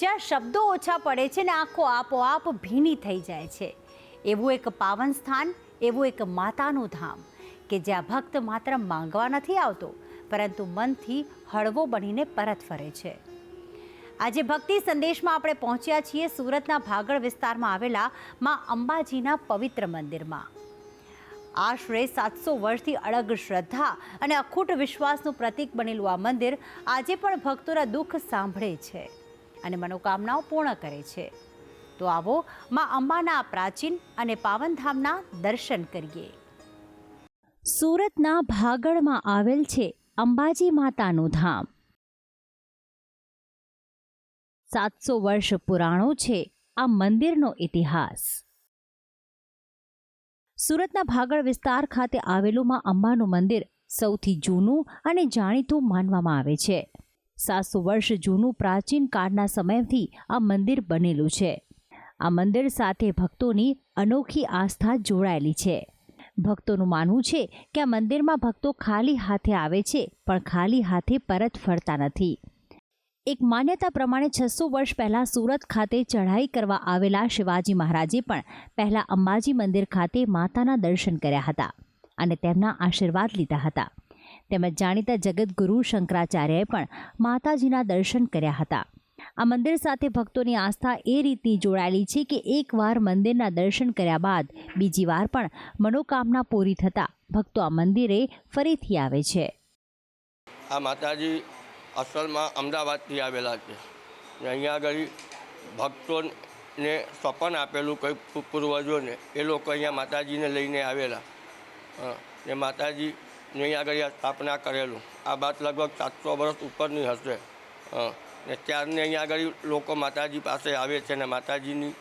જ્યાં શબ્દો ઓછા પડે છે ને આંખો આપોઆપ ભીની થઈ જાય છે. એવું એક પાવન સ્થાન, એવું એક માતાનું ધામ કે જ્યાં ભક્ત માત્ર માંગવા નથી આવતો, પરંતુ મનથી હળવો બનીને પરત ફરે છે. આજે ભક્તિ સંદેશમાં આપણે પહોંચ્યા છીએ સુરતના ભાગળ વિસ્તારમાં આવેલા માં અંબાજીના પવિત્ર મંદિરમાં. આશરે 700 વર્ષથી અડગ શ્રદ્ધા અને અખૂટ વિશ્વાસનું પ્રતીક બનેલું આ મંદિર આજે પણ ભક્તોના દુઃખ સાંભળે છે અને મનોકામનાઓ પૂર્ણ કરે છે. તો આવો માં અંબાના પ્રાચીન અને પાવનધામના દર્શન કરીએ. સુરતના ભાગળમાં આવેલ છે અંબાજી માતાનું ધામ. 700 વર્ષ પુરાણો છે આ મંદિરનો ઇતિહાસ. સુરતના ભાગળ વિસ્તાર ખાતે આવેલું માં અંબાનું મંદિર સૌથી જૂનું અને જાણીતું માનવામાં આવે છે. 700 વર્ષ જૂનું પ્રાચીન કાળના સમયથી આ મંદિર બનેલું છે. આ મંદિર સાથે ભક્તોની અનોખી આસ્થા જોડાયેલી છે. ભક્તોનું માનવું છે કે આ મંદિરમાં ભક્તો ખાલી હાથે આવે છે, પણ ખાલી હાથે પરત ફરતા નથી. એક માન્યતા પ્રમાણે 600 વર્ષ પહેલાં સુરત ખાતે ચઢાઈ કરવા આવેલા શિવાજી મહારાજે પણ પહેલાં અંબાજી મંદિર ખાતે માતાના દર્શન કર્યા હતા અને તેમના આશીર્વાદ લીધા હતા. તેમજ જાણીતા જગતગુરુ શંકરાચાર્યએ પણ માતાજીના દર્શન કર્યા હતા. આ મંદિર સાથે ભક્તોની આસ્થા એ રીતની જોડાયેલી છે કે એકવાર મંદિરના દર્શન કર્યા બાદ બીજી વાર પણ મનોકામના પૂરી થતાં ભક્તો આ મંદિરે ફરીથી આવે છે. આ માતાજી અસલમાં અમદાવાદથી આવેલા છે. અહીંયા આગળ ભક્તોને સ્વપન આપેલું કંઈ પૂર્વજોને એ લોકો અહીંયા માતાજીને લઈને આવેલા ને માતાજીને અહીંયા આગળ સ્થાપના કરેલું. આ વાત લગભગ 700 વર્ષ ઉપરની હશે. ને ત્યારને અહીંયા આગળ લોકો માતાજી પાસે આવે છે ને માતાજીની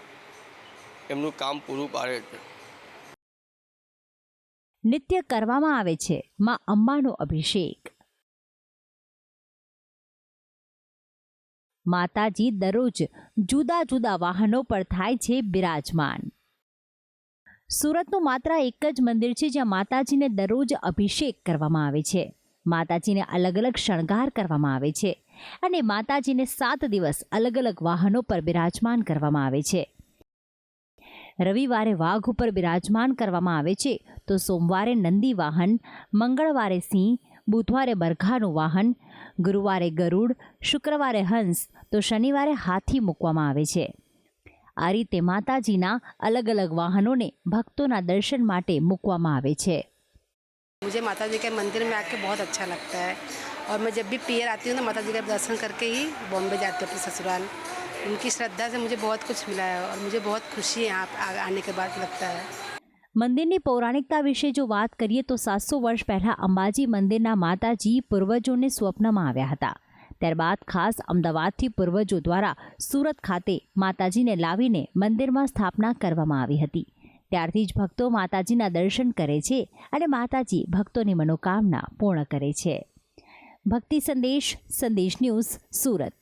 એમનું કામ પૂરું પાડે છે. નિત્ય કરવામાં આવે છે માં અંબાનો અભિષેક. માતાજી દરરોજ જુદા જુદા વાહનો પર થાય છે બિરાજમાન. સુરતનું માત્ર એક જ મંદિર છે જ્યાં માતાજીને દરરોજ અભિષેક કરવામાં આવે છે. માતાજીને અલગ અલગ શણગાર કરવામાં આવે છે અને માતાજીને 7 દિવસ અલગ અલગ વાહનો પર બિરાજમાન કરવામાં આવે છે. રવિવારે વાઘ ઉપર બિરાજમાન કરવામાં આવે છે, તો સોમવારે નંદી વાહન, મંગળવારે સિંહ, બુધવારે બરઘાનું વાહન, ગુરુવારે ગરુડ, શુક્રવારે હંસ તો શનિવારે હાથી મૂકવામાં આવે છે. આ રીતે માતાજીના અલગ અલગ વાહનોને ભક્તોના દર્શન માટે મૂકવામાં આવે છે. मुझे माता जी के मंदिर में आके बहुत अच्छा लगता है और मैं जब भी पीयर आती हूँ तो माता जी का दर्शन करके ही बॉम्बे जाती हूँ अपने ससुराल. उनकी श्रद्धा से मुझे बहुत कुछ मिला है और मुझे बहुत खुशी है यहाँ आने के बाद लगता है. મંદિરની પૌરાણિકતા વિશે જો વાત કરીએ તો 700 વર્ષ પહેલાં અંબાજી મંદિરના માતાજી પૂર્વજોને સ્વપ્નમાં આવ્યા હતા. ત્યારબાદ ખાસ અમદાવાદથી પૂર્વજો દ્વારા સુરત ખાતે માતાજીને લાવીને મંદિરમાં સ્થાપના કરવામાં આવી હતી. ત્યારથી જ ભક્તો માતાજીના દર્શન કરે છે અને માતાજી ભક્તોની મનોકામના પૂર્ણ કરે છે. ભક્તિ સંદેશ, સંદેશ ન્યૂઝ, સુરત.